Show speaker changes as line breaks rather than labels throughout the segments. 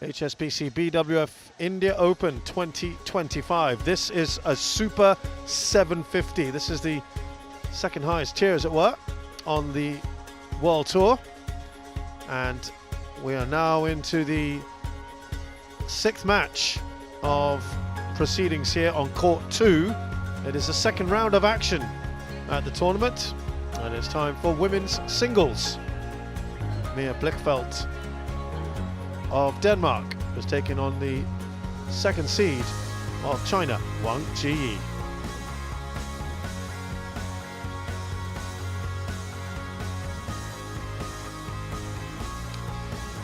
HSBC BWF India Open 2025. This is a Super 750. This is the second highest tier, as it were, on the World Tour. And we are now into the sixth match of proceedings here on court 2. It is the second round of action at the tournament, and it's time for women's singles. Mia Blichfeldt of Denmark was taking on the second seed of China, Wang Zhi Yi.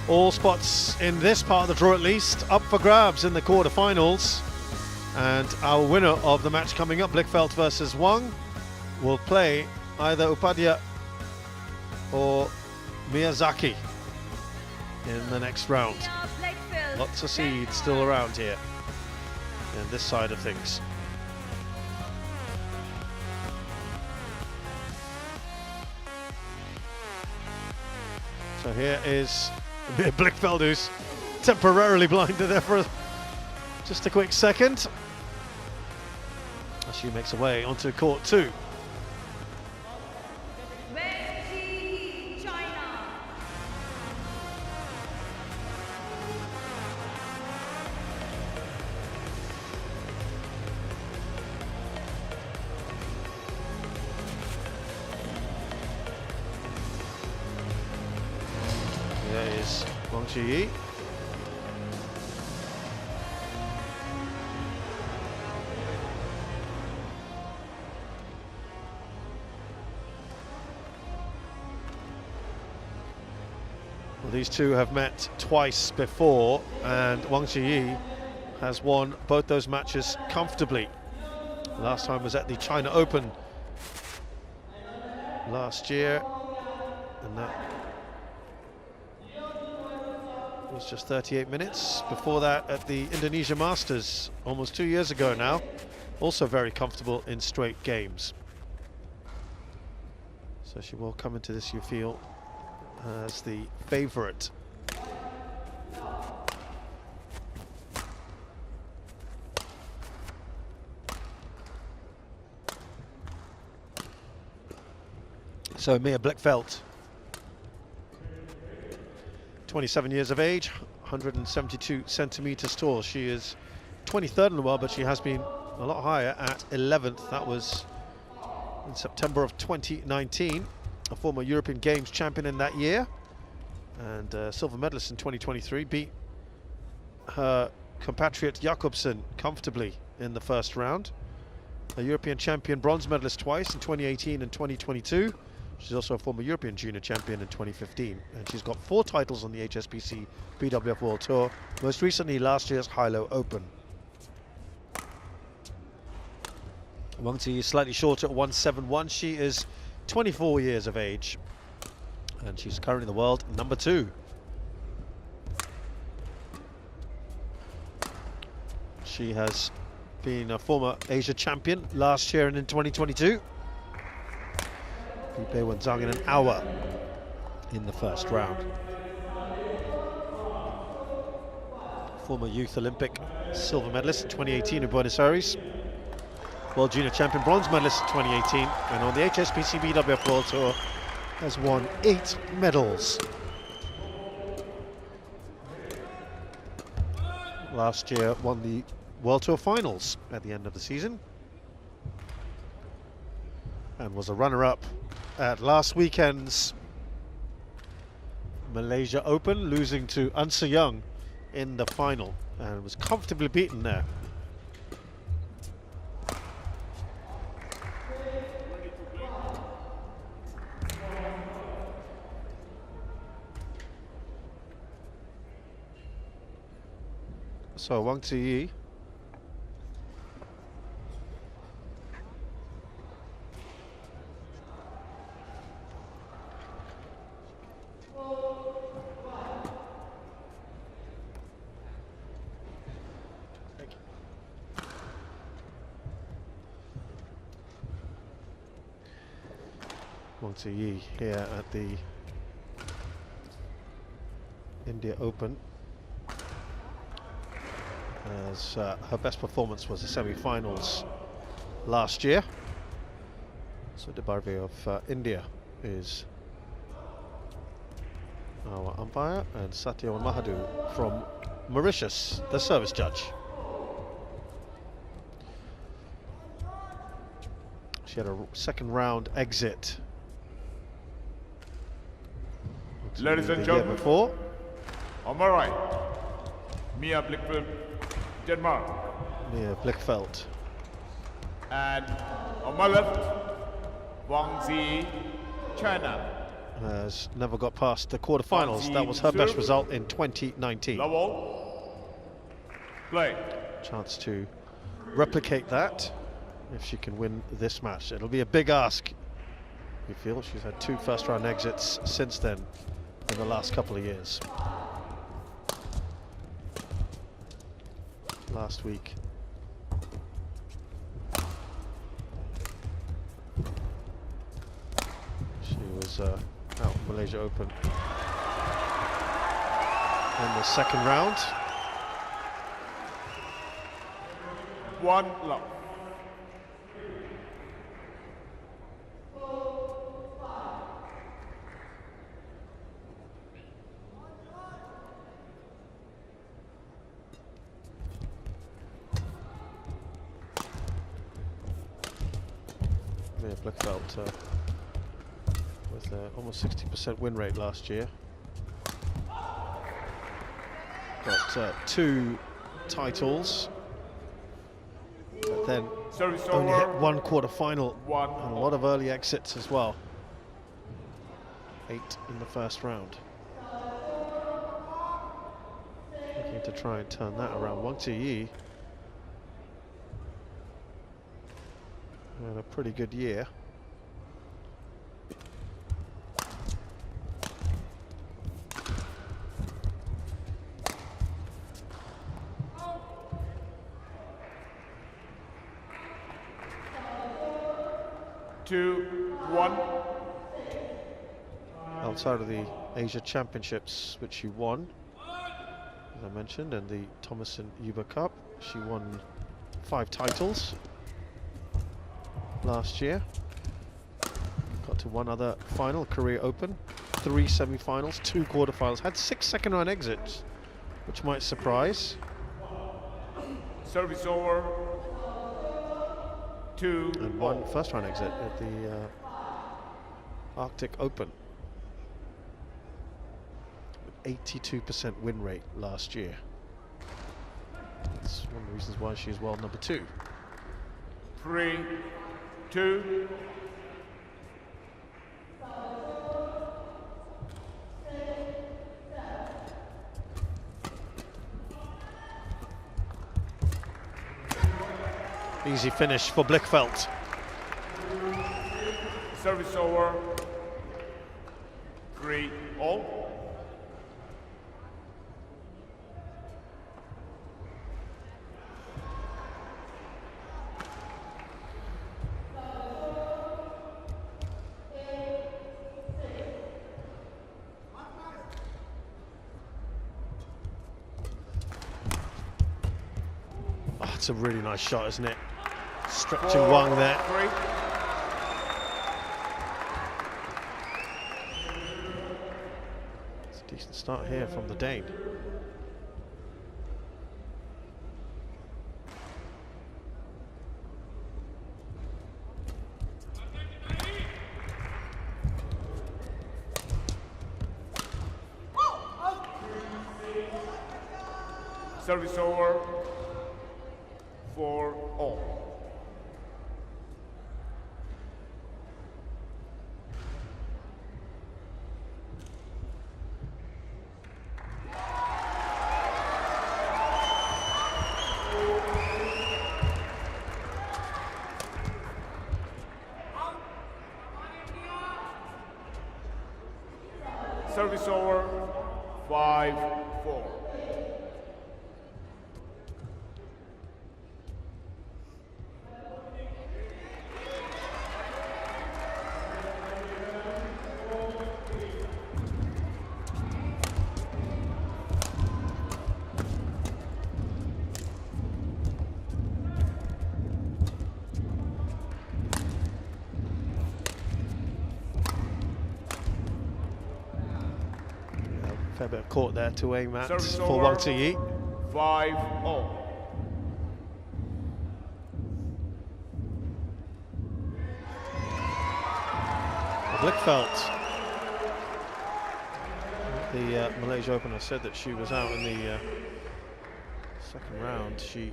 All spots in this part of the draw, at least, up for grabs in the quarterfinals. And our winner of the match coming up, Blichfeldt versus Wang, will play either Upadhyaya or Miyazaki in the next round. Lots of seeds still around here in this side of things. So here is Blichfeldt, who's temporarily blinded there for just a quick second, as she makes her way onto court 2. There is Wang Zhi Yi. Well, these two have met twice before, and Wang Zhi Yi has won both those matches comfortably. The last time was at the China Open last year, and that was just 38 minutes. Before that, at the Indonesia Masters almost 2 years ago now, also very comfortable in straight games. So she will come into this, you feel, as the favourite. So Mia Blichfeldt, 27 years of age, 172 centimetres tall. She is 23rd in the world, but she has been a lot higher at 11th. That was in September of 2019. A former European Games champion in that year, and silver medalist in 2023. Beat her compatriot Jakobsen comfortably in the first round. A European champion, bronze medalist twice in 2018 and 2022. She's also a former European junior champion in 2015, and she's got 4 titles on the HSBC BWF World Tour, most recently last year's Hilo Open. Wang Zhi is slightly shorter at 171. She is 24 years of age, and she's currently the world number 2. She has been a former Asia champion last year and in 2022. Beat Wen Zhang in an hour in the first round. Former Youth Olympic silver medalist in 2018 in Buenos Aires. World Junior Champion, bronze medalist in 2018, and on the HSBC BWF World Tour has won 8 medals. Last year won the World Tour finals at the end of the season, and was a runner-up at last weekend's Malaysia Open, losing to An Se Young in the final, and was comfortably beaten there. So Wang Zhi Yi Wang Zhi Yi here at the India Open. as her best performance was the semi-finals last year. So Debarve of India is our umpire, and Satyawan Mahadu from Mauritius, the service judge. She had a second round exit.
Ladies and gentlemen,
before.
On my right, Mia Blichfeldt, Denmark.
Mia Blichfeldt.
And on my left, Wang Zhi Yi, China.
Has never got past the quarterfinals. That was her best result in 2019.
Level. Play.
Chance to replicate that if she can win this match. It'll be a big ask. We feel she's had 2 first-round exits since then in the last couple of years. Last week, she was out in Malaysia Open in the second round.
1 love.
Mia Blichfeldt with almost 60% win rate last year. Got 2 titles, but then only hit 1 quarter-final and a lot of early exits as well. 8 in the first round. Looking to try and turn that around. Wang Zhi Yi had a pretty good year. Outside of the Asia Championships, which she won, as I mentioned, and the Thomas and Yuba Cup, she won 5 titles last year. Got to 1 other final, Korea Open, 3 semi-finals, 2 quarterfinals, had 6 second-round exits, which might surprise.
Service over. 2
and 1 first-round exit at the Arctic Open. 82% win rate last year. That's one of the reasons why she's world number 2.
3, 2.
Easy finish for Blichfeldt.
Service over. 3 all.
Oh, it's a really nice shot, isn't it? Stretching Wang there.
3.
It's a decent start here from the Dane.
Service over. 4 all. Service over. 5-4.
Fair bit of court there to aim at
Service
for
over.
Wang Zhi Yi.
5-0.
Blichfeldt, the Malaysia Open, said that she was out in the second round. She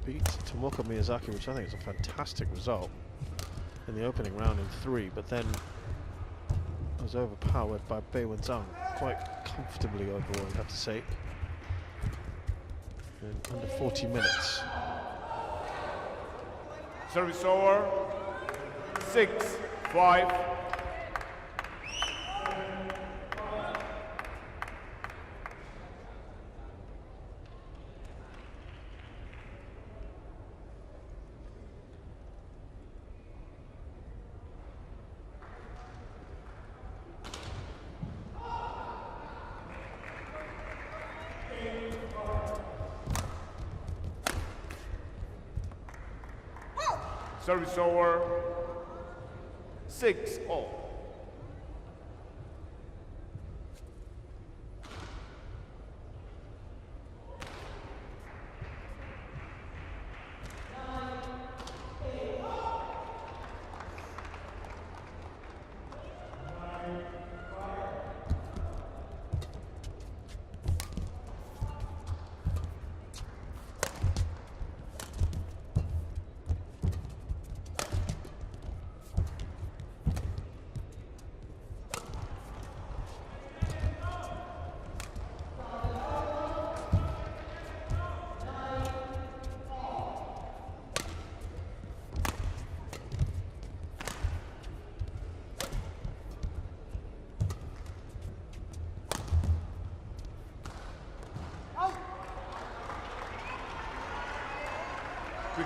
beat Tomoka Miyazaki, which I think is a fantastic result, in the opening round in 3, but then was overpowered by Wen Zhang quite comfortably overall, I have to say, in under 40 minutes.
Service over. 6-5. Service over. 6-0.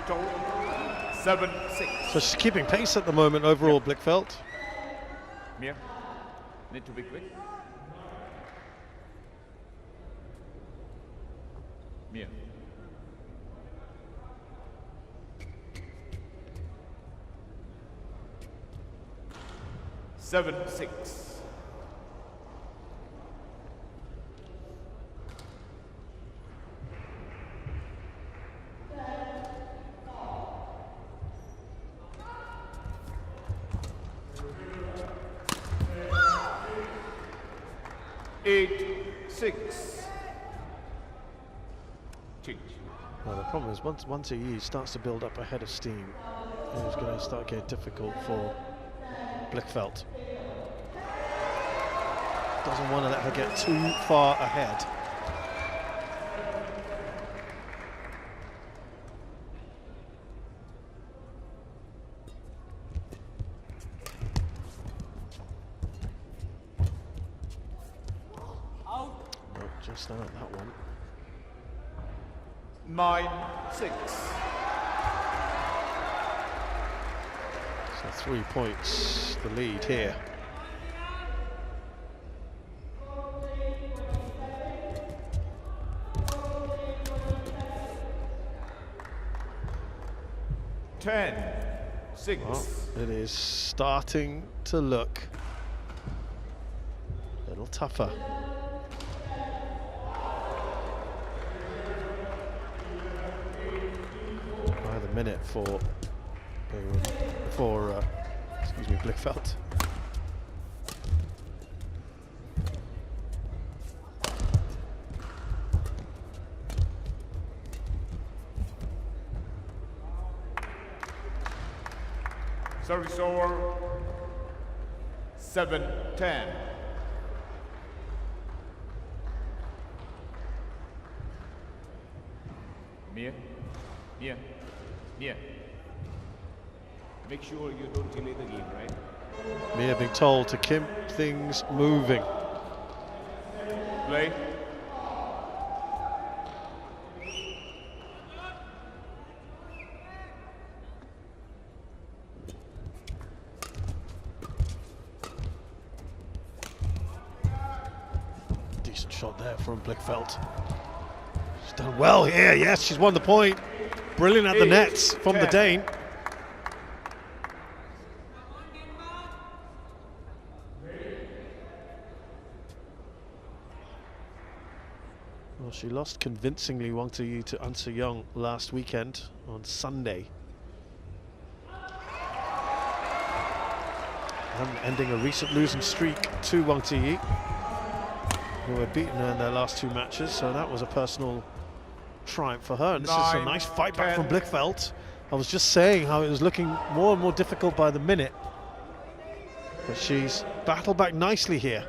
Total 7-6.
So she's keeping pace at the moment overall, Blichfeldt.
Mia, need to be quick. Mia. Seven, 6. Eight, 6. Change.
Well, the problem is once Wang Zhi Yi starts to build up a head of steam, it's going to start getting difficult for Blichfeldt. Doesn't want to let her get too far ahead. Just out that one.
9-6.
So 3 points, the lead here.
Ten, 6.
Well, it is starting to look a little tougher. By the minute for excuse me, Blichfeldt.
Service over. 7-10. Mia, Mia, Mia. Make sure you don't delay the game, right?
Mia being told to keep things moving.
Play.
Decent shot there from Blichfeldt. She's done well here, yes, she's won the point. Brilliant at the nets from the Dane. Well, she lost convincingly, Wang Zhi Yi, to An Se-young last weekend on Sunday. And ending a recent losing streak to Wang Zhi Yi, who had beaten her in their last 2 matches, so that was a personal triumph for her. And this is a nice fight back from Blichfeldt. I was just saying how it was looking more and more difficult by the minute, but she's battled back nicely here.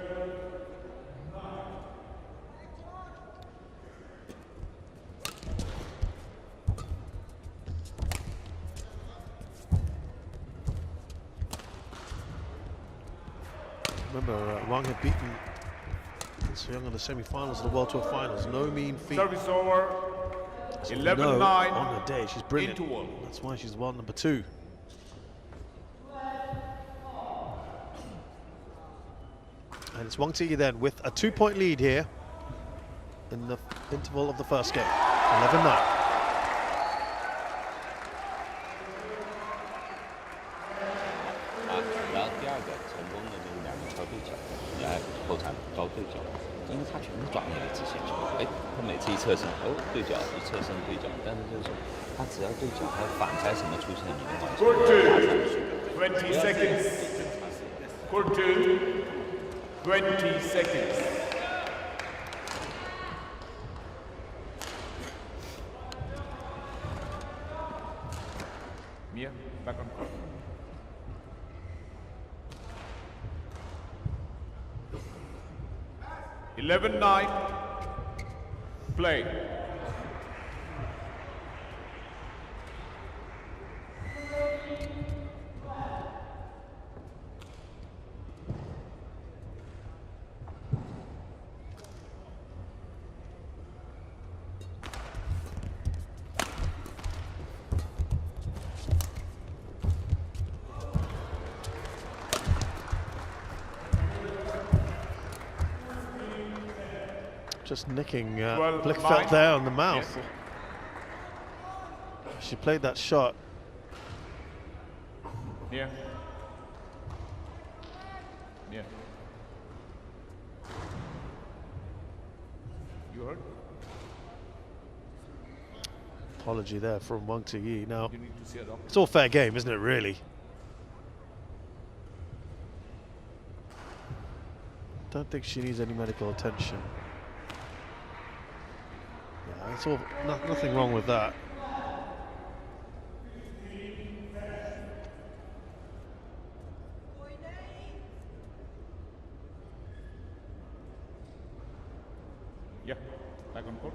Remember, Wang had beaten An Se-young in the semi-finals of the World Tour finals. No mean feat.
Service over. 11-9
on the day. She's brilliant. That's why she's world number 2. And it's Wang Zhi Yi then with a 2-point lead here in the interval of the first game. 11-9.
Court 2, 20 seconds. Court 2, 20 seconds. Mia, back on court. (11-9). Play.
Just nicking Blichfeldt there on the mouth. Yes. She played that shot.
Yeah. Yeah. You heard?
Apology there from Wang Zhi Yi. Now,
You need to see a doctor.
it's all fair game, isn't it, really? Don't think she needs any medical attention. Yeah, it's all nothing wrong with that.
Yeah, back on court.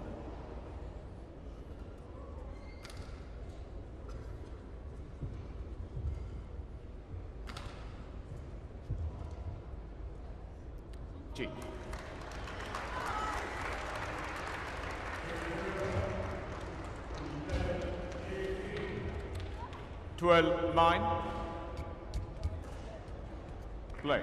G. (12-9). Play.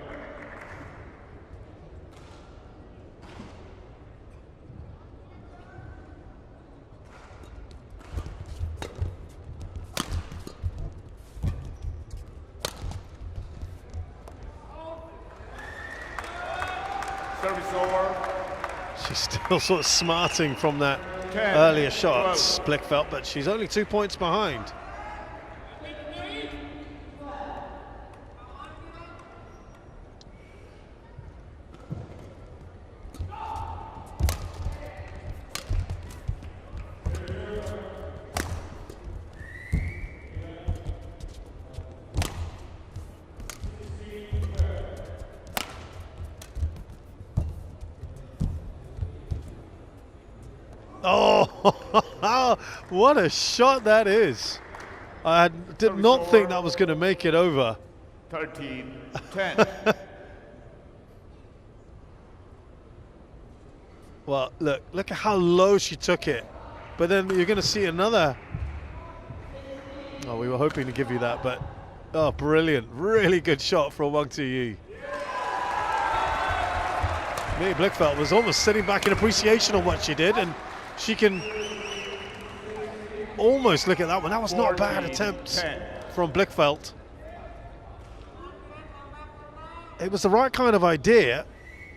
Service over.
She's still sort of smarting from that
10,
earlier shots, Blichfeldt, but she's only 2 points behind. Oh, what a shot that is. I did not think that was going to make it over.
13-10.
Well, look at how low she took it. But then you're going to see another. Oh, we were hoping to give you that, but oh, brilliant. Really good shot from Wang Zhi Yi. Mia Blichfeldt was almost sitting back in appreciation of what she did, and she can almost look at that one. That was not a bad attempt from Blichfeldt. It was the right kind of idea,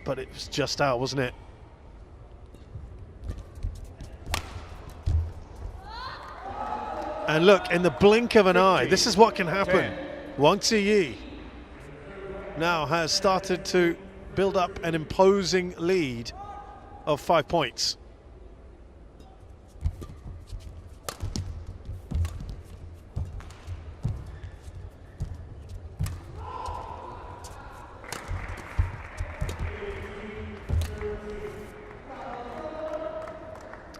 but it was just out, wasn't it? And look, in the blink of an eye, this is what can happen.
10.
Wang Zhi Yi now has started to build up an imposing lead of 5 points.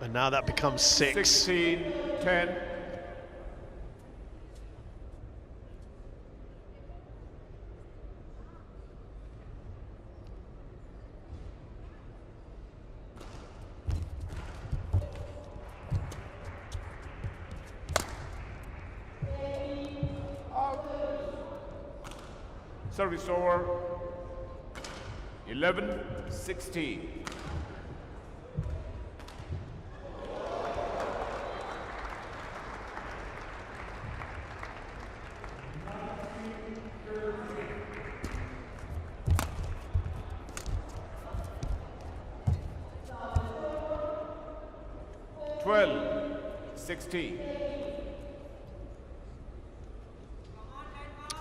And now that becomes 6.
16-10. Service over. 11-16.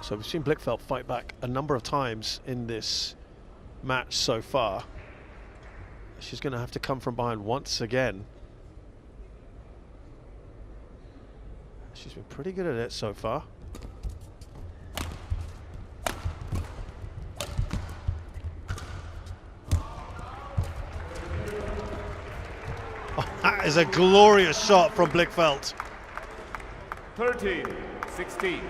So we've seen Blichfeldt fight back a number of times in this match so far. She's going to have to come from behind once again. She's been pretty good at it so far. Oh, that is a glorious shot from Blichfeldt.
13-16.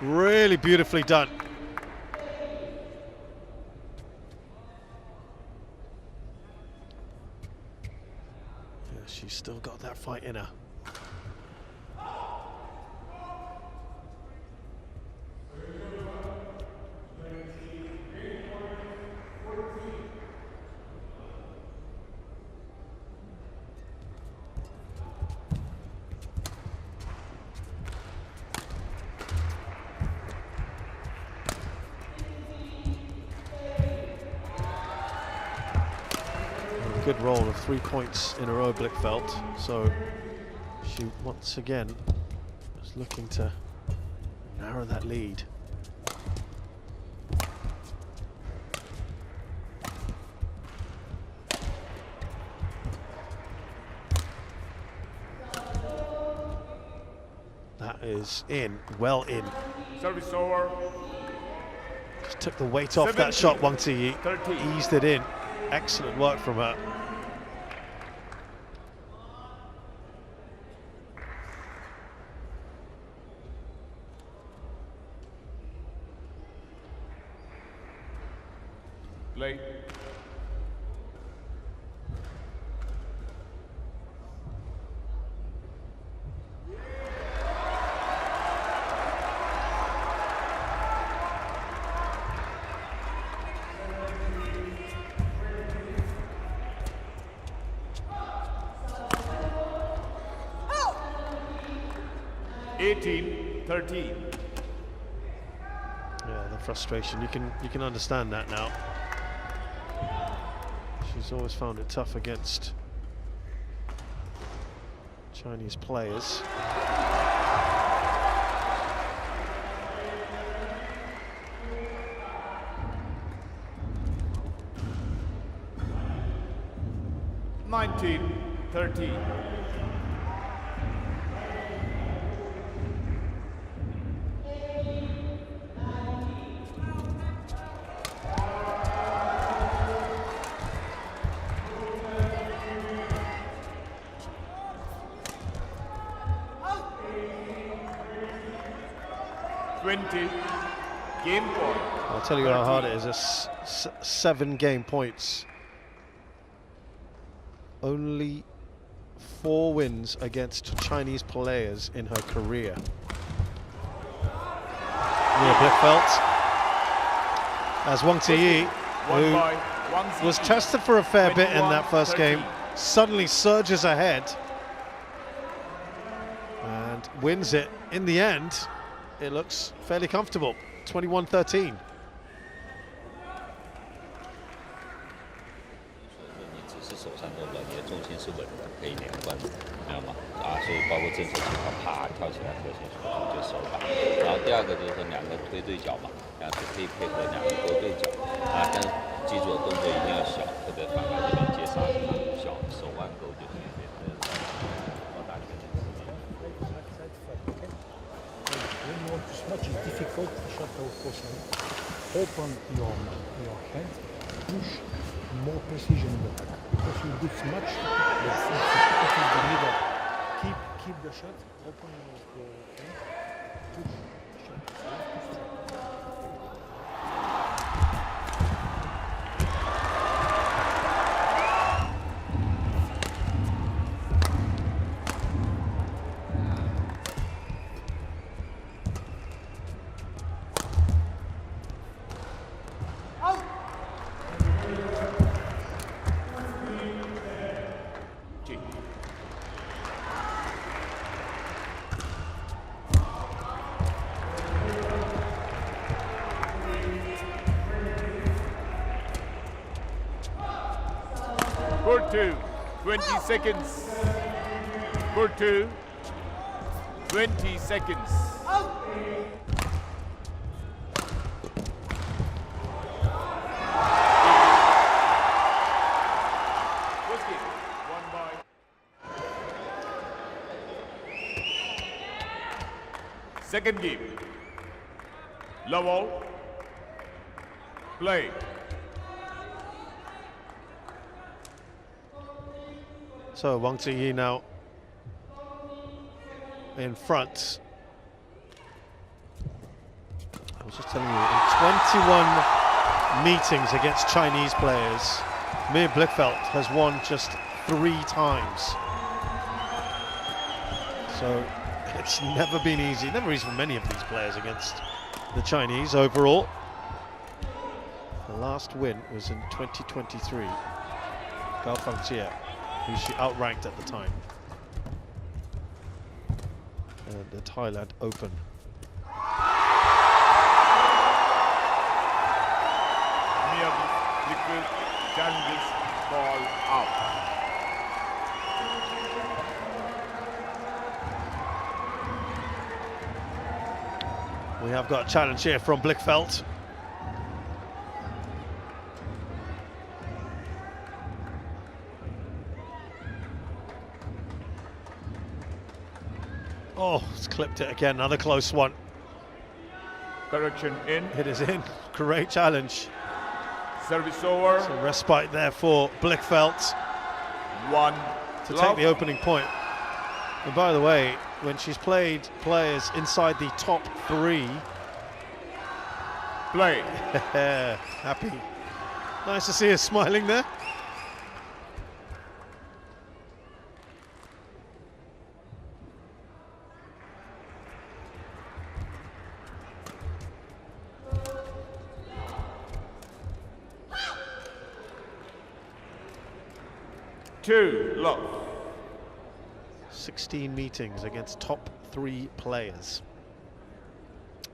Really beautifully done. Yeah, she's still got that fight in her. Good roll of 3 points in a row, Blichfeldt. So she once again is looking to narrow that lead. That is in, well in.
Service over.
Just took the weight off that shot, Wang Zhi Yi. Eased it in. Excellent work from her.
Play. Oh. 18-13.
Yeah, the frustration. You can understand that now. She's always found it tough against Chinese players.
Nineteen 13. Game point.
I'll tell you how hard it is. It's 7 game points. Only 4 wins against Chinese players in her career. Blichfeldt, as Wang Zhi Yi, who was tested for a fair bit in that first game, suddenly surges ahead and wins it. In the end, it looks fairly comfortable, 21-13.
手上都稳，你的重心是稳的，可以连贯的，知道吗？所以包括正手情况，啪跳起来核心速度就手把。然后第二个就是说两个推对角嘛，然后可以配合两个勾对角但记住动作一定要小，或者反来这边接杀小，手腕勾就可以了。到达圈的。
When you want to smash, it's difficult to shut out person. Open your hand, push more precision in the back. Because you do smash, the middle. Keep the shot, open your hand, push, shot.
Court 2, 20 seconds. Court 2, 20 seconds. Whiskey, 1 by. Second game. Level. Play.
So Wang Zhi Yi now in front. I was just telling you, in 21 meetings against Chinese players, Blichfeldt has won just 3 times. So it's never been easy, never easy for many of these players against the Chinese overall. The last win was in 2023. Gao Fangxie, who she outranked at the time. And the Thailand Open.
Blichfeldt challenges ball out.
We have got a challenge here from Blichfeldt. Oh, it's clipped it again, another close one.
Correction in.
It is in, great challenge.
Service over.
So respite there for Blichfeldt
1
to take the opening point. And by the way, when she's played players inside the top 3,
play.
happy. Nice to see her smiling there.
Two love.
16 meetings against top 3 players.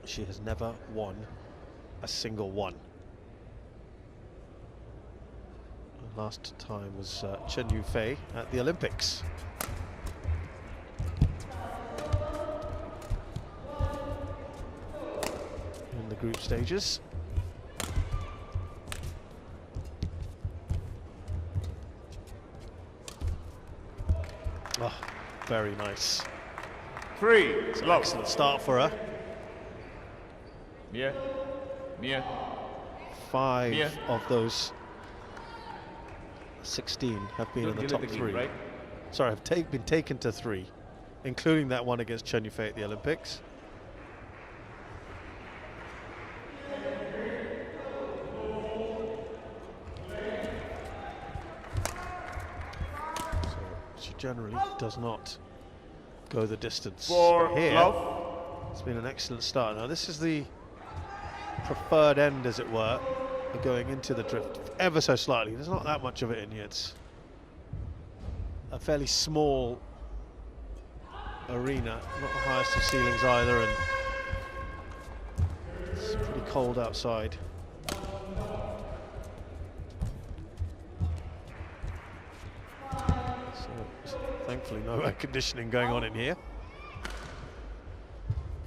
She has never won a single one. The last time was Chen Yufei at the Olympics. In the group stages. Oh, very nice.
3
It's an
love.
excellent start for her.
Mia.
5
Yeah.
of those 16 have been in the top 3.
Right?
Sorry, have been taken to 3, including that one against Chen Yufei at the Olympics. So she generally does not go the distance.
For
But here,
love.
it's been an excellent start. Now this is the preferred end, as it were, of going into the drift ever so slightly. There's not that much of it in here. It's a fairly small arena, not the highest of ceilings either, and it's pretty cold outside. Thankfully, no air conditioning going on in here.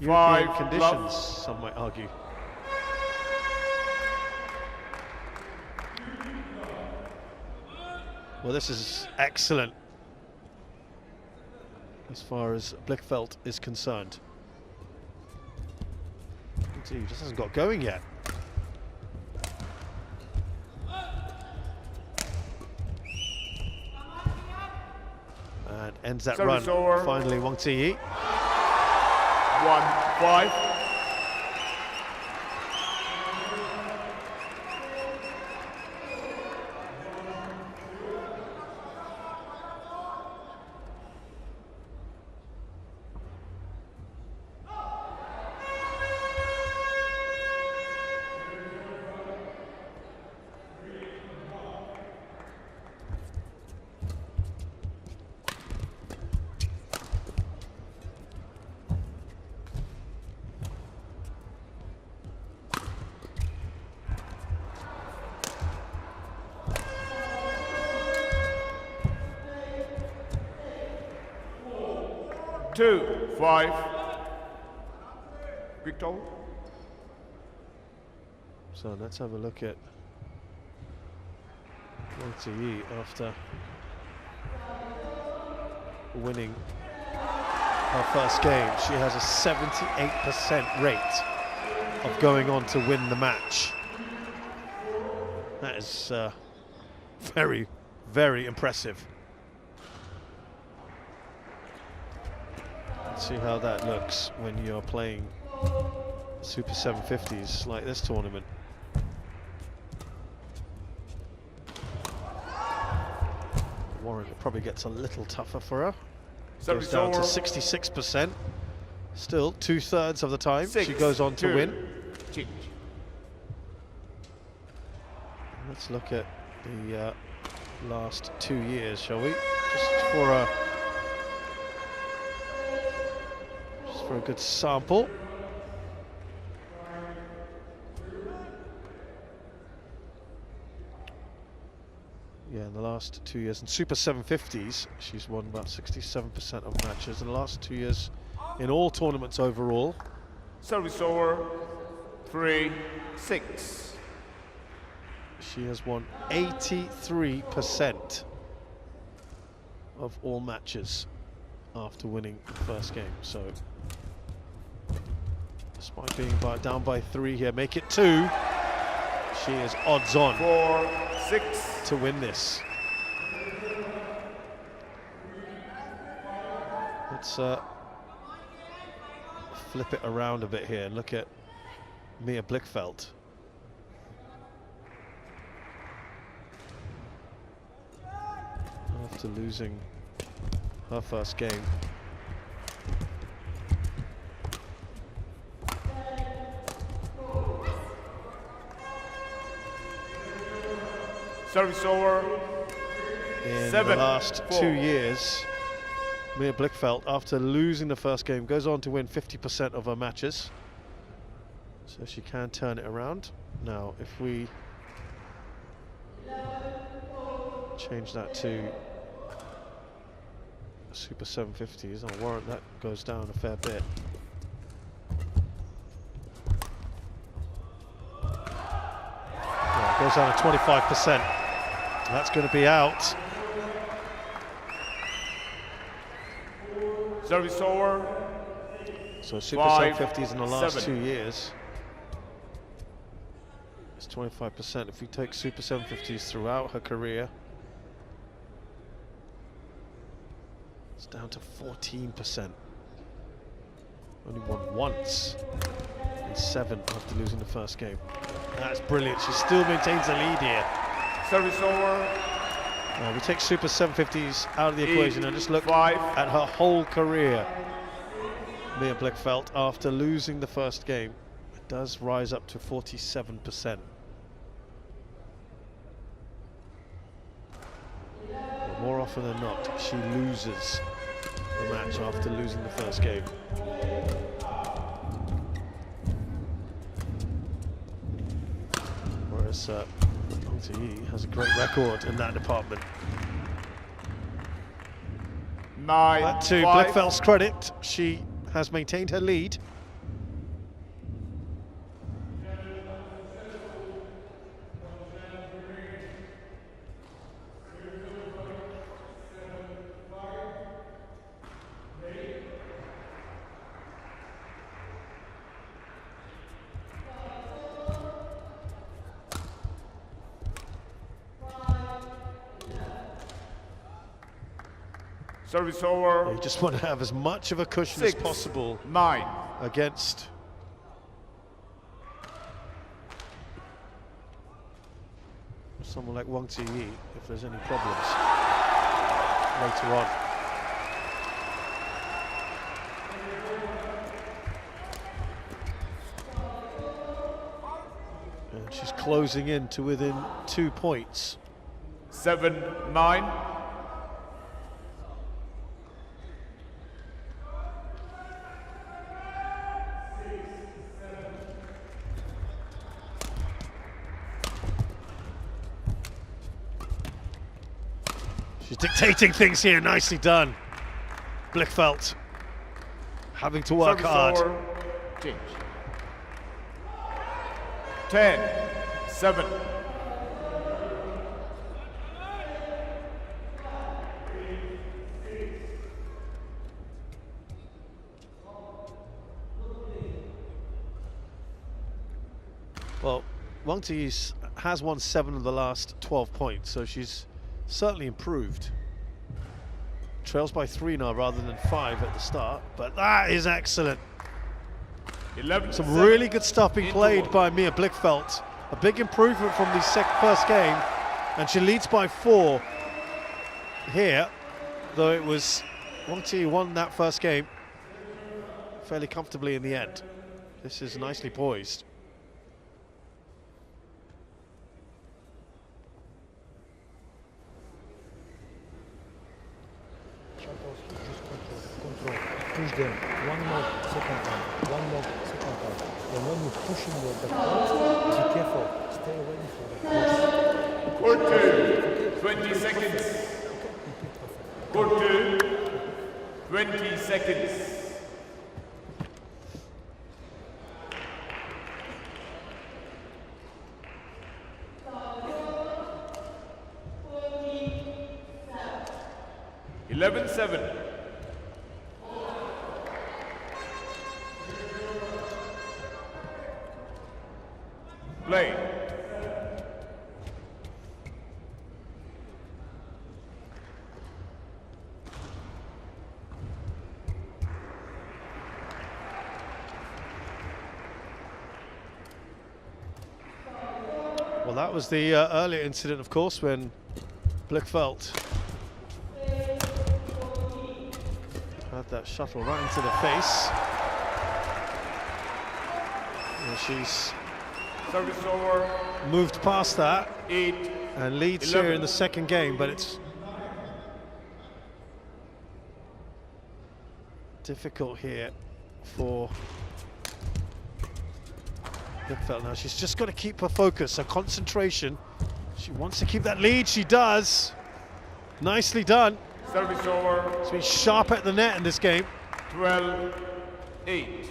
European
5
conditions,
love.
some might argue. Well, this is excellent as far as Blichfeldt is concerned. He just hasn't got going yet. And ends that
Service
run.
over.
Finally, Wang Zhi Yi.
1-5. Two, 5. Victor.
So let's have a look at Wang Zhi Yi after winning her first game. She has a 78% rate of going on to win the match. That is very, very impressive. Let's see how that looks when you're playing Super 750s like this tournament. Warren probably gets a little tougher for her. Goes down to 66%. Still 2/3 of the time she goes on to win.
Change.
Let's look at the last 2 years, shall we? Just for a good sample. Yeah, in the last 2 years, in Super 750s, she's won about 67% of matches. In the last 2 years, in all tournaments overall.
Service over. 3-6.
She has won 83% of all matches after winning the first game. So, despite being down by 3 here, make it 2. She is odds on
4-6.
to win this. Let's flip it around a bit here and look at Mia Blichfeldt. After losing her first game.
Service over.
In
7-4.
the last 2 years, Mia Blichfeldt, after losing the first game, goes on to win 50% of her matches. So she can turn it around. Now, if we change that to Super 750s, I'll warrant that goes down a fair bit. Yeah, it goes down to 25%. That's going to be out.
Service over.
So Super 750s in the last 2 years. It's 25%. If we take Super 750s throughout her career, it's down to 14%. Only won once in 7 after losing the first game. That's brilliant. She still maintains the lead here.
Service over.
We take Super 750s out of the equation and just look
5.
at her whole career. Mia Blichfeldt, after losing the first game, it does rise up to 47%. But more often than not, she loses the match after losing the first game. Whereas Wang Zhi Yi has a great record in that department.
9,
To
5.
Blichfeldt's credit, she has maintained her lead.
Service over.
You just want to have as much of a cushion
6,
as possible
9.
against someone like Wang Zhi Yi if there's any problems later on. And she's closing in to within 2 points.
7, 9.
She's dictating things here, nicely done. Blichfeldt having to work
Service
hard.
over. Change. 10, 7.
Well, Wang Zhi Yi has won 7 of the last 12 points, so she's certainly improved. Trails by 3 now rather than 5 at the start, but that is excellent.
11,
Some
7.
really good stuff being played by Mia Blichfeldt. A big improvement from the first game, and she leads by 4 here, though it was Wang Zhi Yi won that first game fairly comfortably in the end. This is nicely poised.
Control, push them, one more second time, one more second time. And when you're pushing your back out, be careful, stay ready for the
Court 2, 20 seconds. Court 2, 20 seconds. Eleven, 7. Play.
Well, that was the earlier incident, of course, when Blichfeldt had that shuttle right into the face. And she's
Service over.
moved past that
8.
and leads
11.
here in the second game, but it's difficult here for Blichfeldt. Now she's just got to keep her focus, her concentration. She wants to keep that lead, she does. Nicely done.
Service over.
It's been sharp at the net in this game.
12, 8.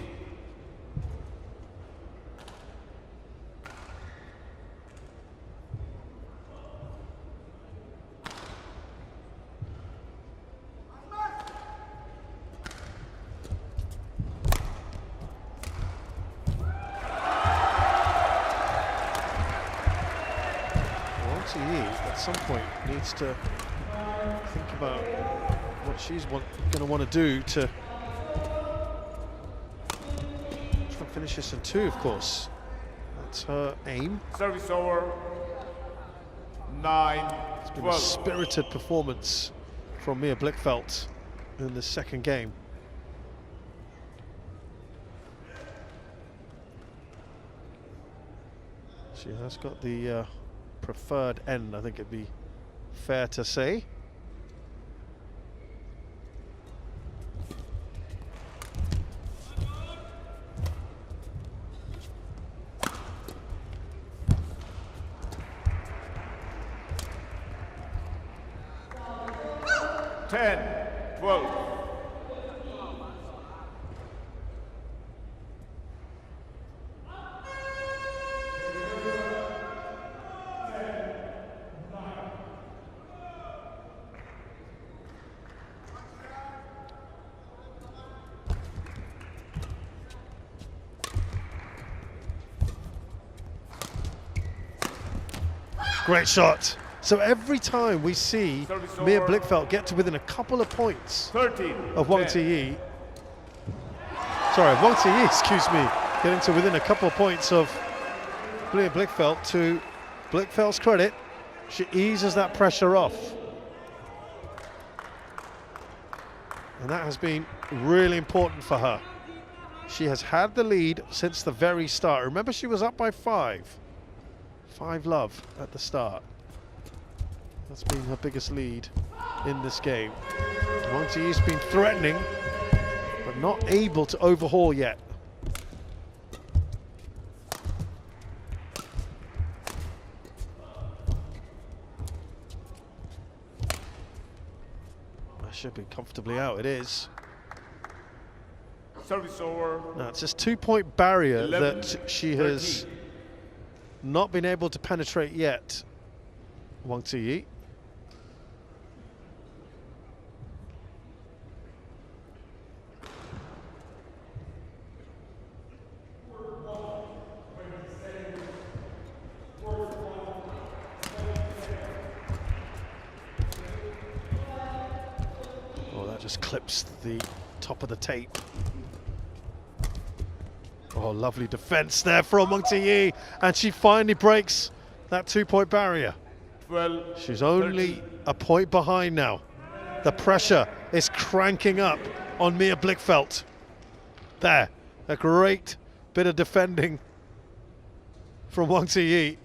Wang Zhi Yi at some point needs to think about what she's going to want to do to try and finish this in 2, of course. That's her aim.
Service over. 9,
It's been a
12.
spirited performance from Mia Blichfeldt in the second game. She has got the preferred end, I think it'd be fair to say.
12.
Great shot. So every time we see
Service
Mia
over.
Blichfeldt get to within a couple of points
13.
of Wang
10.
Zhi Yi, sorry, Wang Zhi Yi, excuse me, getting to within a couple of points of Mia Blichfeldt, to Blichfeldt's credit, she eases that pressure off. And that has been really important for her. She has had the lead since the very start. Remember, she was up by 5 love at the start. That's been her biggest lead in this game. Wang Zhi Yi's been threatening, but not able to overhaul yet. That should be comfortably out. It is.
Service over.
Now it's this 2-point barrier
11,
that she has
13.
not been able to penetrate yet, Wang Zhi Yi. Oh, that just clips the top of the tape. Oh, lovely defense there from Wang Zhi Yi, and she finally breaks that 2-point barrier.
12.
She's only
13.
a point behind now. The pressure is cranking up on Mia Blichfeldt. There, a great bit of defending from Wang Zhi Yi.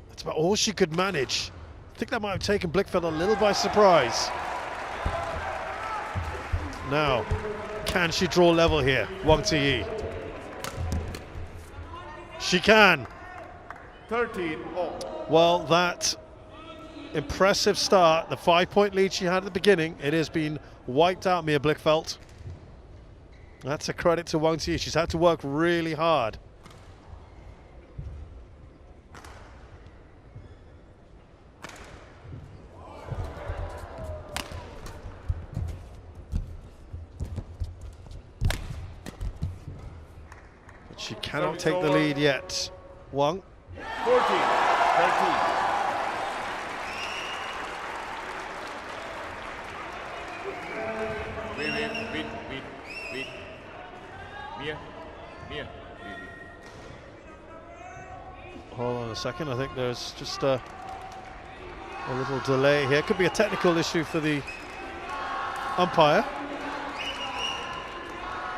That's about all she could manage. I think that might have taken Blichfeldt a little by surprise. Now, can she draw level here, Wang Zhi Yi? She can.
13. Oh.
Well, that impressive start, the 5-point lead she had at the beginning, it has been wiped out, Mia Blichfeldt. That's a credit to Wang Zhi Yi. She's had to work really hard. But she cannot
Service
take the
over.
lead yet. Wang.
14. 13. Wait. Mia.
Hold on a second, I think there's just a little delay here. Could be a technical issue for the umpire.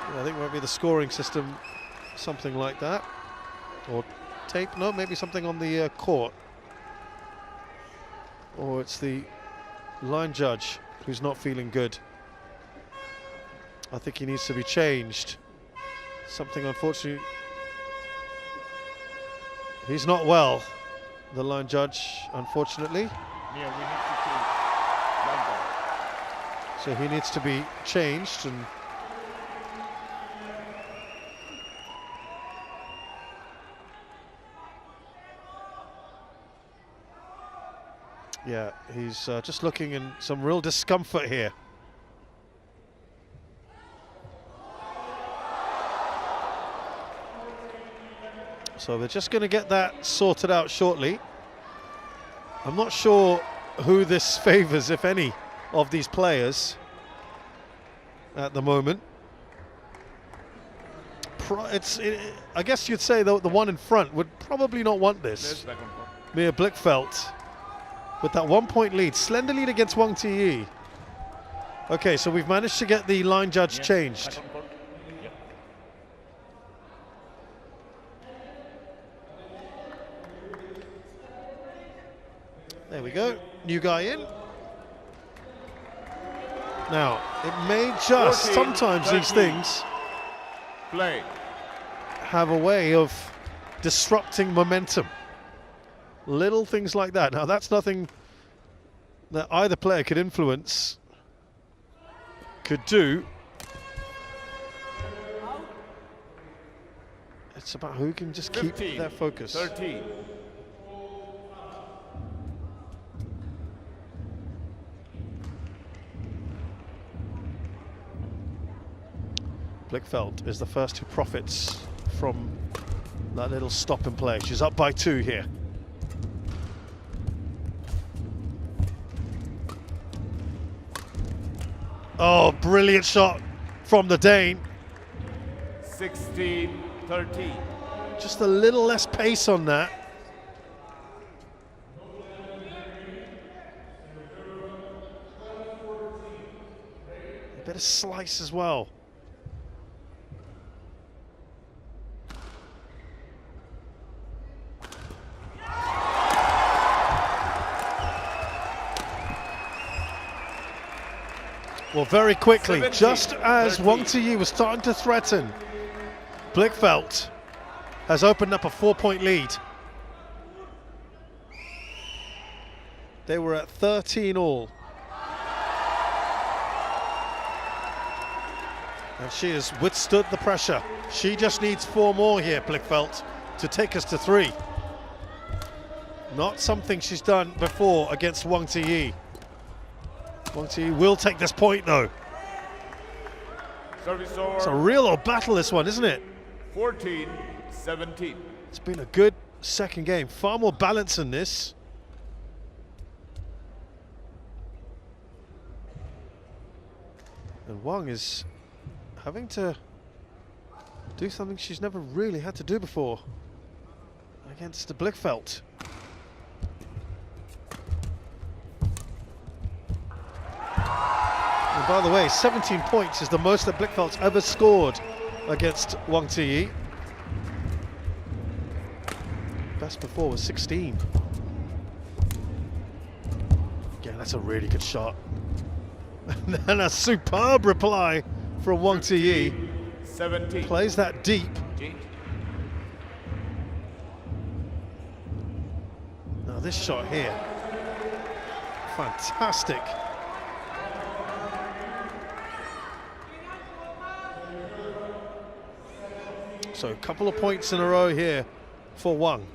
Yeah, I think it might be the scoring system, something like that. Or tape, no, maybe something on the court. Or it's the line judge who's not feeling good. I think he needs to be changed. Something, unfortunately, he's not well, the line judge, unfortunately.
Mia, we need to change. Number.
So he needs to be changed, and yeah, he's just looking in some real discomfort here. So they're just going to get that sorted out shortly. I'm not sure who this favours, if any, of these players at the moment. I guess you'd say the one in front would probably not want
Let's
this.
back on court.
Mia Blichfeldt with that 1-point lead, slender lead against Wang Zhi Yi. Okay, so we've managed to get the line judge
Mia,
changed.
back on court. Yep.
There we go, new guy in. Now, it may just,
14,
sometimes these
13.
things
Play.
have a way of disrupting momentum. Little things like that. Now, that's nothing that either player could influence. could do. It's about who can just
15,
keep their focus.
13.
Blichfeldt is the first who profits from that little stop and play. She's up by 2 here. Oh, brilliant shot from the Dane.
16-13.
Just a little less pace on that. A bit of slice as well. Well, very quickly,
17,
just as
13.
Wang Zhi Yi was starting to threaten, Blichfeldt has opened up a 4-point lead. They were at 13 all. And she has withstood the pressure. She just needs 4 more here, Blichfeldt, to take us to 3. Not something she's done before against Wang Zhi Yi. Wang Zhi Yi will take this point though.
Service over.
It's a real old battle, this one, isn't it?
14-17.
It's been a good second game. Far more balance in this. And Wang is having to do something she's never really had to do before against the Blichfeldt. And by the way, 17 points is the most that Blichfeldt's ever scored against Wang Zhi Yi. Best before was 16. Yeah, that's a really good shot. And then a superb reply from Wang Zhi Yi.
17.
Plays that deep.
Change.
Now this shot here, fantastic. So a couple of points in a row here for Wang.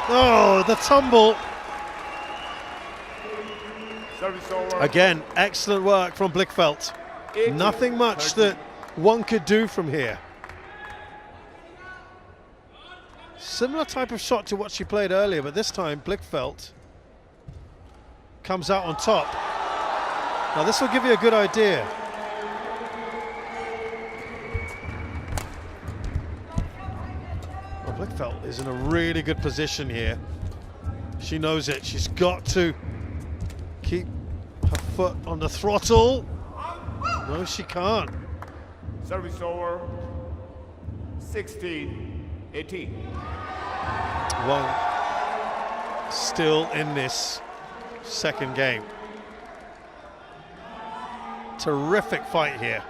Oh, the tumble.
Service over.
Again, excellent work from Blichfeldt.
18,
Nothing much
13.
that Wang could do from here. Similar type of shot to what she played earlier, but this time Blichfeldt comes out on top. Now this will give you a good idea. Well, Blichfeldt is in a really good position here. She knows it. She's got to keep her foot on the throttle. No, she can't.
Service over. 16-18.
Wang still in this second game. Terrific fight here.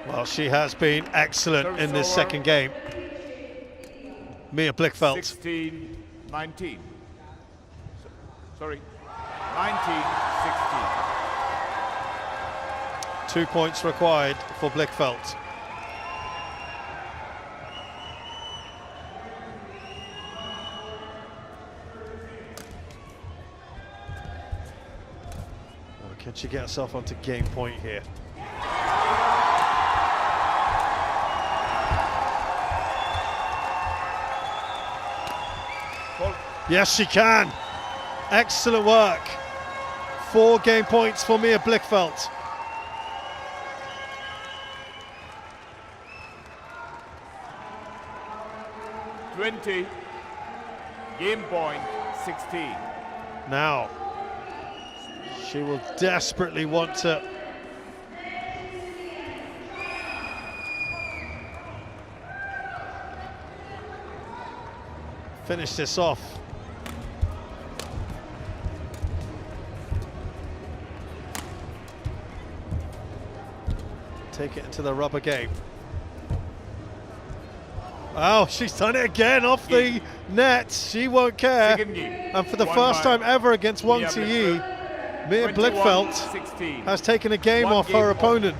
Well, she has been excellent in this second game. Mia Blichfeldt.
16-19. Sorry. 19-16.
2 points required for Blichfeldt. Can she get herself onto game point here? Yes, she can. Excellent work. 4 game points for Mia Blichfeldt.
Game point 16.
Now, she will desperately want to finish this off. Take it into the rubber game. Oh, she's done it again off the net. She won't care.
Second game.
And for the
One
first
by
time ever against Wang Zhi Yi, Mia Blichfeldt
21-16.
has taken a game
One
off
game
her
point.
opponent.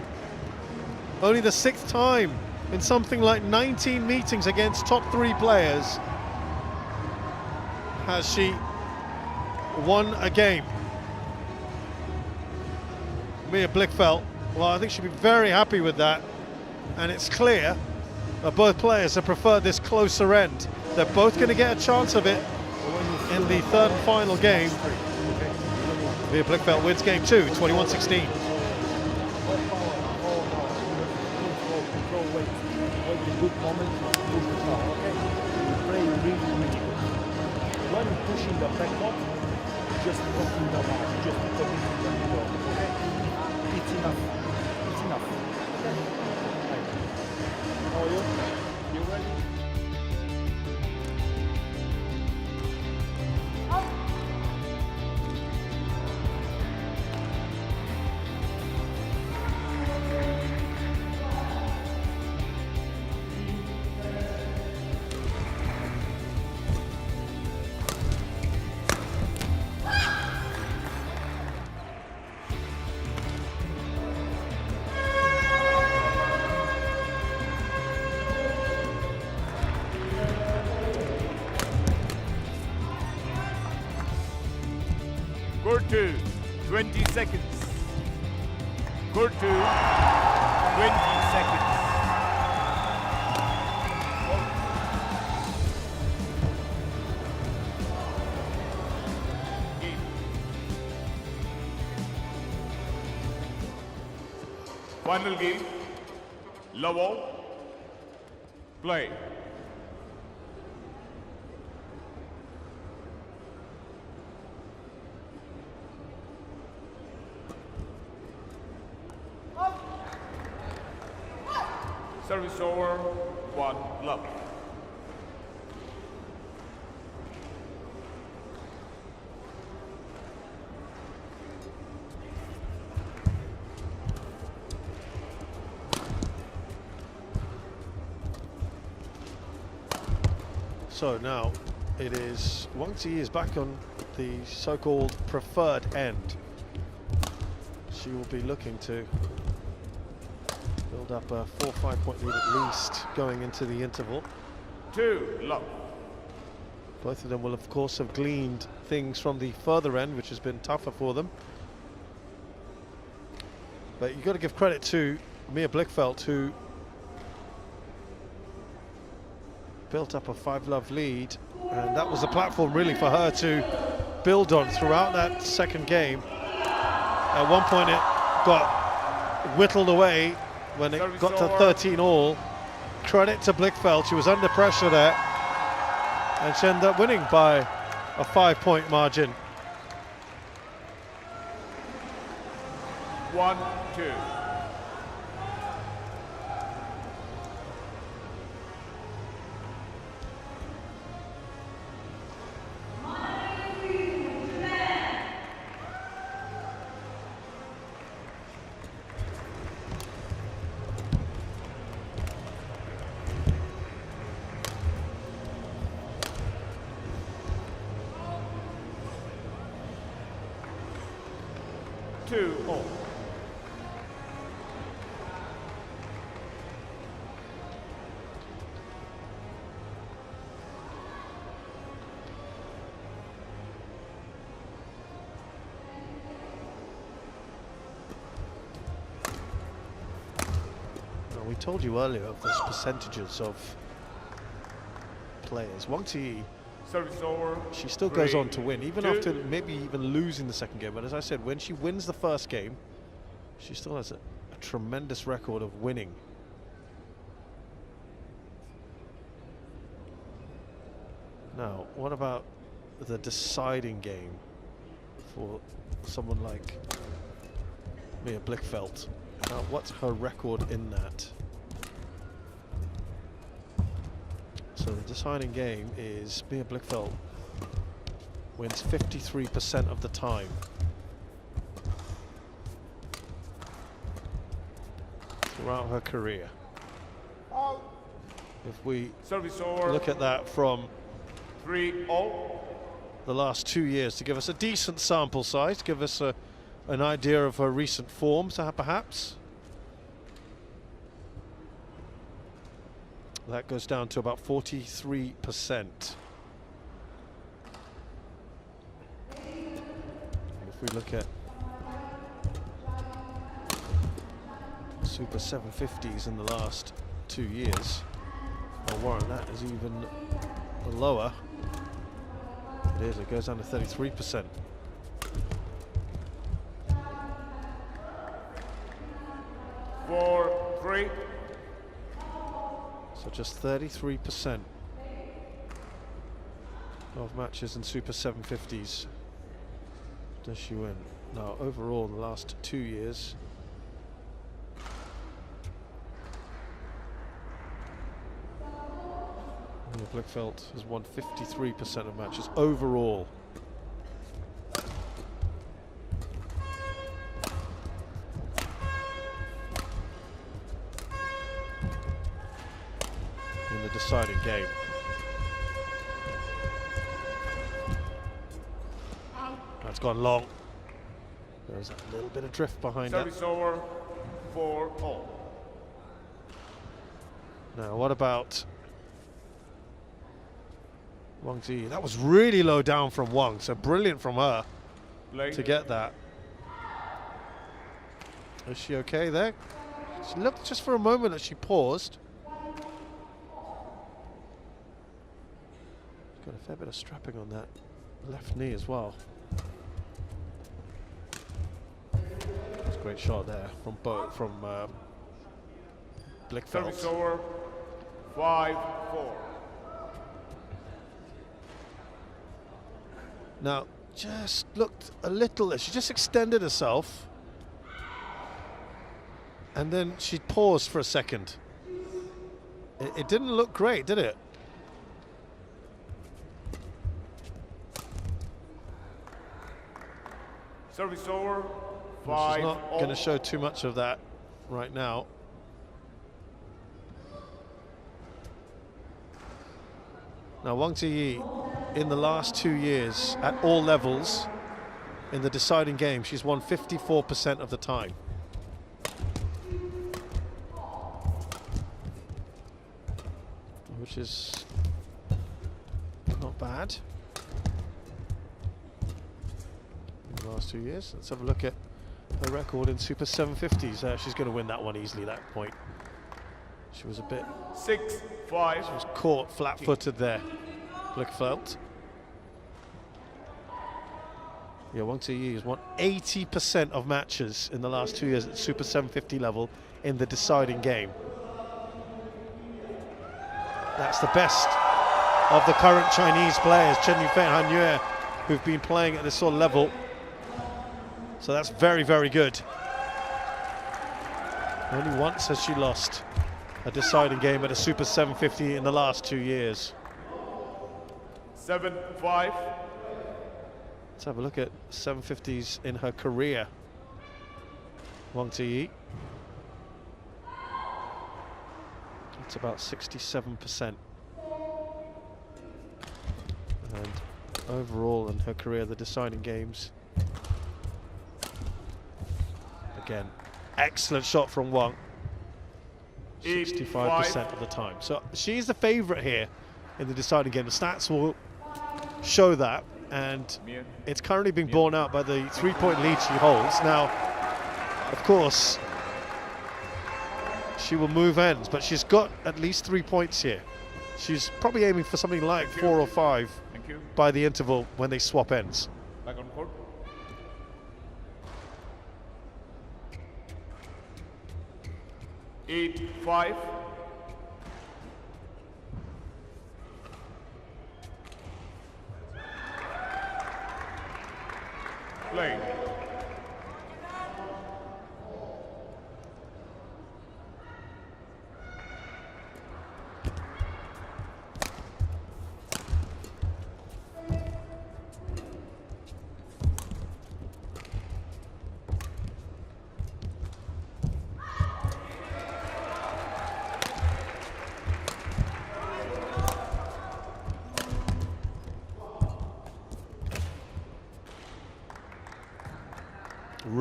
Only the 6th time in something like 19 meetings against top 3 players has she won a game. Mia Blichfeldt, well, I think she'll be very happy with that. And it's clear that both players have preferred this closer end. They're both going to get a chance of it in the 3rd and final game. Mia Blichfeldt wins game 2, 21-16.
Good moment, push the car, okay? You play really good. When you're pushing the back up, just talking the line, just talking the middle, okay? It's enough. It's enough. Okay? Right. How are you? You ready?
Court 2, 20 seconds. Court 2, 20 seconds. Game. Final game. Love all. Play. Service over, 1 love.
So now it is Wang Zhi Yi is back on the so-called preferred end. She will be looking to build up a 4 or 5 point lead at least going into the interval.
2 love.
Both of them will of course have gleaned things from the further end, which has been tougher for them. But you've got to give credit to Mia Blichfeldt, who built up a 5-love lead, and that was the platform really for her to build on throughout that second game. At one point it got whittled away when it got to 13 all. Credit to Blichfeldt, she was under pressure there, and she ended up winning by a 5-point margin.
1-2. All.
We told you earlier of those percentages of players. Wang Zhi Yi,
Service over.
she still goes on to win, even after maybe even losing the second game. But as I said, when she wins the first game, she still has a tremendous record of winning. Now, what about the deciding game for someone like Mia Blichfeldt? What's her record in that? So So the deciding game is Mia Blichfeldt wins 53% of the time. Throughout her career. If we look at that from
3-0.
the last 2 years to give us a decent sample size, give us an idea of her recent form, perhaps. That goes down to about 43%. If we look at Super 750s in the last 2 years, well, Warren, that is even lower. It is, it goes down to 33%.
Four, 3.
So just 33% of matches in Super 750s does she win. Now overall in the last 2 years, Blichfeldt has won 53% of matches overall. In the deciding game. That's gone long. There's a little bit of drift behind that.
Service over. 4-0.
Now what about Wang Zhi Yi? That was really low down from Wang, so brilliant from her to get that. Is she okay there? She looked just for a moment that she paused. She's got a fair bit of strapping on that left knee as well. That's a great shot there from Blichfeldt.
Service over. 5-4.
Now, just looked a little, she just extended herself and then she paused for a second. It didn't look great, did it?
Service over.
Well, she's not going to show too much of that right now. Now, Wang Zhi Yi, in the last 2 years, at all levels, in the deciding game, she's won 54% of the time. Which is not bad. In the last 2 years. Let's have a look at her record in Super 750s. She's going to win that one easily, that point. She was a bit...
6-5.
She was caught flat-footed there, Blichfeldt. Yeah, Wang Zhi Yi has won 80% of matches in the last 2 years at Super 750 level in the deciding game. That's the best of the current Chinese players, Chen Yufei and Han Yue, who've been playing at this sort of level. So that's very, very good. Only once has she lost a deciding game at a Super 750 in the last 2 years.
7-5.
Let's have a look at 750s in her career. Wang Zhi Yi. It's about 67%. And overall in her career, the deciding games. Again, excellent shot from Wang. 65% of the time. So she's the favourite here in the deciding game. The stats will show that, and it's currently being borne out by the 3-point lead she holds. Now, of course, she will move ends, but she's got at least 3 points here. She's probably aiming for something like 4 or 5 by the interval when they swap ends.
Back on court. 8-5. Play.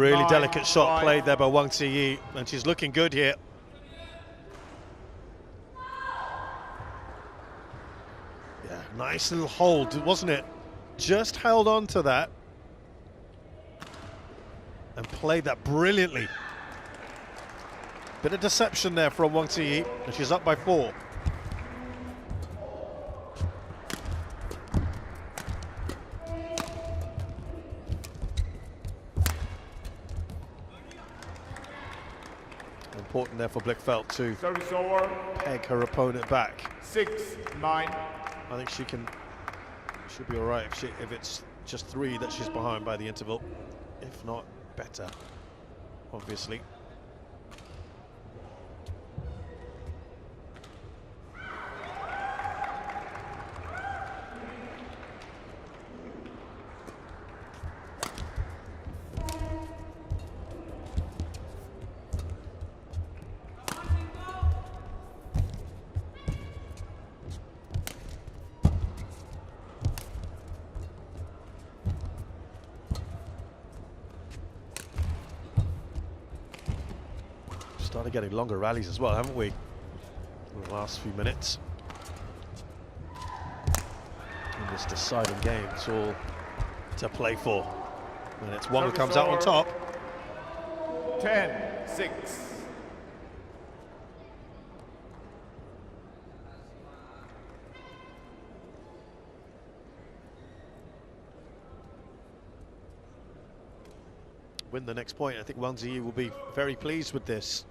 Really
9,
delicate shot
5.
played there by Wang Zhi Yi, and she's looking good here. Yeah, nice little hold, wasn't it? Just held on to that and played that brilliantly. Bit of deception there from Wang Zhi Yi, and she's up by 4. Important there for Blichfeldt to
Service over.
peg her opponent back.
6-9.
I think she'll be all right if it's just 3 that she's behind by the interval. If not, better, obviously. Started getting longer rallies as well, haven't we? In the last few minutes. In this deciding game, it's all to play for. And it's one who comes out on top.
10-6.
Win the next point. I think Wang Zhi Yi will be very pleased with this.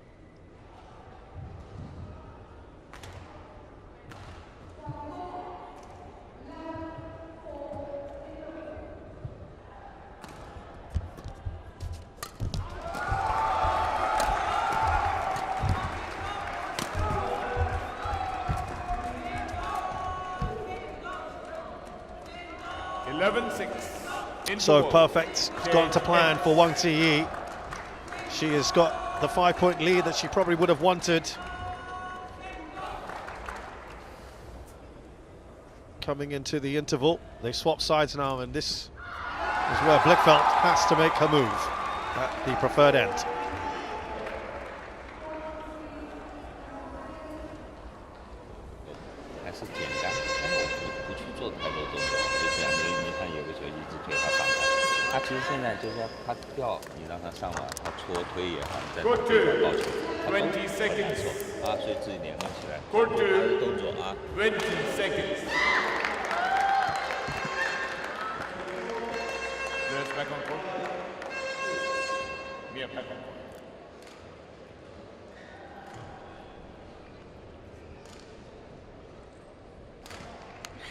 So perfect, it's gone to plan for Wang Zhi Yi. She has got the 5-point lead that she probably would have wanted. Coming into the interval, they swap sides now, and this is where Blichfeldt has to make her move at the preferred end.
Good 20 seconds. Good 20 seconds. There's back on court. Mia back on court.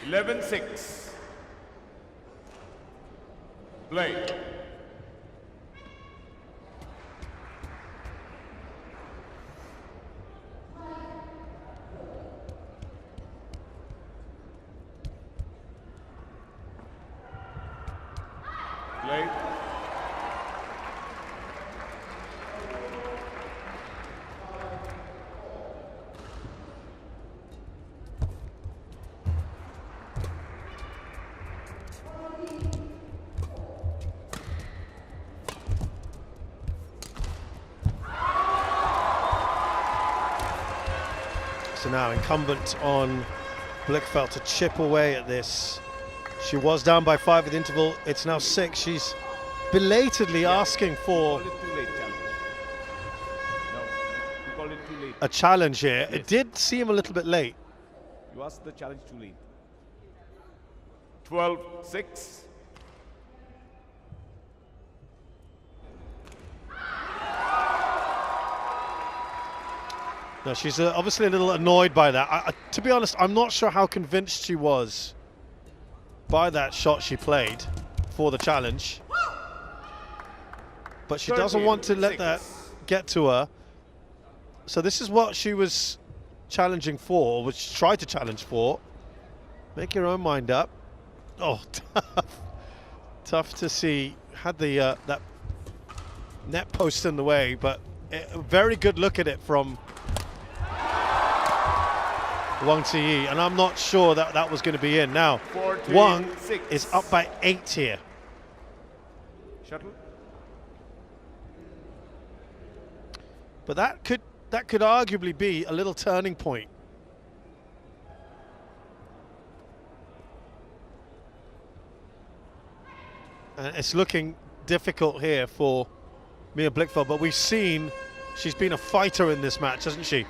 11-6. Play. Play.
So now incumbent on Blichfeldt to chip away at this. She was down by 5 at the interval. It's now 6. She's belatedly asking for a challenge here. It did seem a little bit late.
You asked the challenge too late. 12-6.
No, she's obviously a little annoyed by that. To be honest, I'm not sure how convinced she was by that shot she played for the challenge. But she doesn't want to let that get to her. So this is what she was challenging for, which she tried to challenge for. Make your own mind up. Oh, tough to see. Had the that net post in the way, but a very good look at it from Wang Zhi Yi, and I'm not sure that that was going to be in. Now, Wang is up by 8 here.
Shuttle.
But that could arguably be a little turning point. And it's looking difficult here for Mia Blichfeldt, but we've seen she's been a fighter in this match, hasn't she?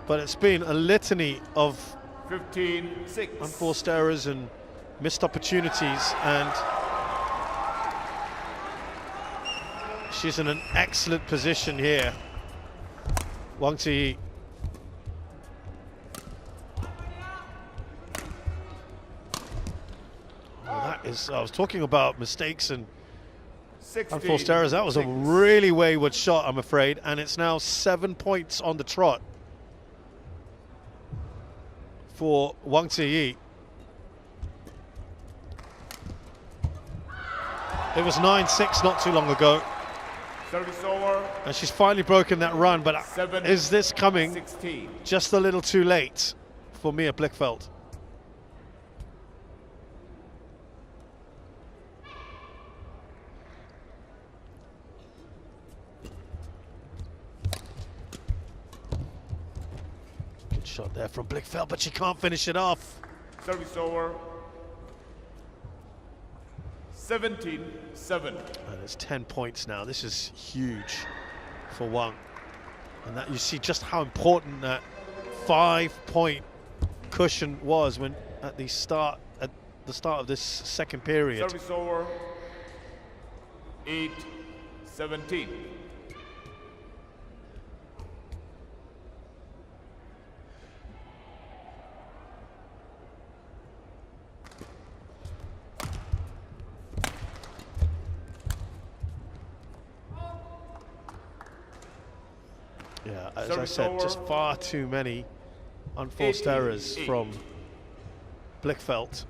But it's been a litany of
15-6.
unforced errors and missed opportunities, and she's in an excellent position here. Wang Zhi Yi. Well, that is, I was talking about mistakes and
16,
unforced errors. That was a
6.
really wayward shot, I'm afraid, and it's now 7 points on the trot for Wang Zhi Yi. It was 9-6 not too long ago,
Service over.
and she's finally broken that run, but
7,
is this coming
16.
just a little too late for Mia Blichfeldt? Good shot there from Blichfeldt, but she can't finish it off.
Service over. 17-7.
And it's 10 points now. This is huge for Wang. And that you see just how important that 5-point cushion was when at the start of this second period.
Service over. 8-17.
Yeah, as I
Service
said,
over.
just far too many unforced errors
18-8.
from Blichfeldt.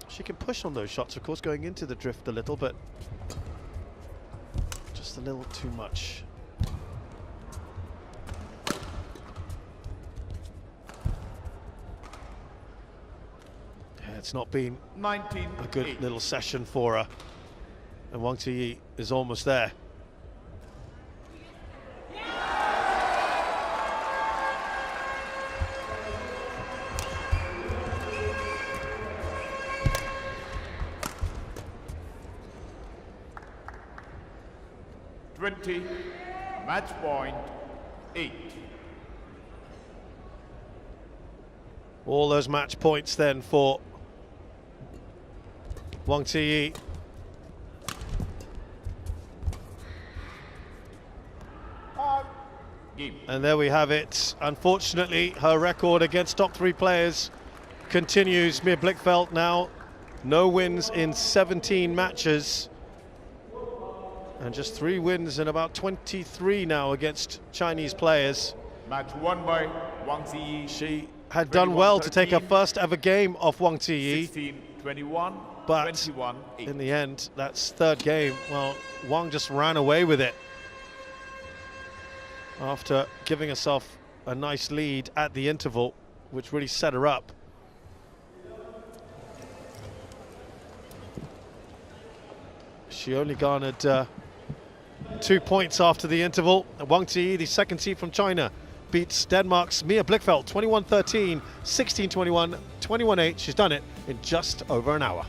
She can push on those shots, of course, going into the drift a little, but just a little too much. Yeah, it's not been
19.
a good little session for her, and Wang Zhi Yi is almost there.
Match point 8.
All those match points then for Wang Zhi Yi.
Game.
And there we have it. Unfortunately, her record against top 3 players continues. Mia Blichfeldt now no wins in 17 matches. And just 3 wins in about 23 now against Chinese players.
Match won by Wang Zhi Yi.
She had done well to take her
21-13.
first ever game off Wang Zhi Yi,
16-21.
but
21-8.
in the end, that's third game. Well, Wang just ran away with it after giving herself a nice lead at the interval, which really set her up. She only garnered 2 points after the interval. Wang Zhi Yi, the second seed from China, beats Denmark's Mia Blichfeldt 21-13, 16-21, 21-8. She's done it in just over an hour.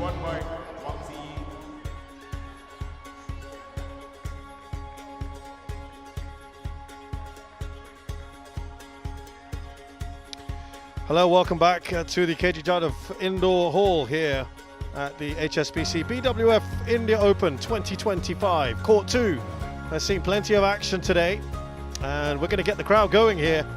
won by Wang Zhi Yi.
Hello, welcome back to the KG Jadhav Indoor Hall here at the HSBC BWF India Open 2025. Court 2 has seen plenty of action today, and we're going to get the crowd going here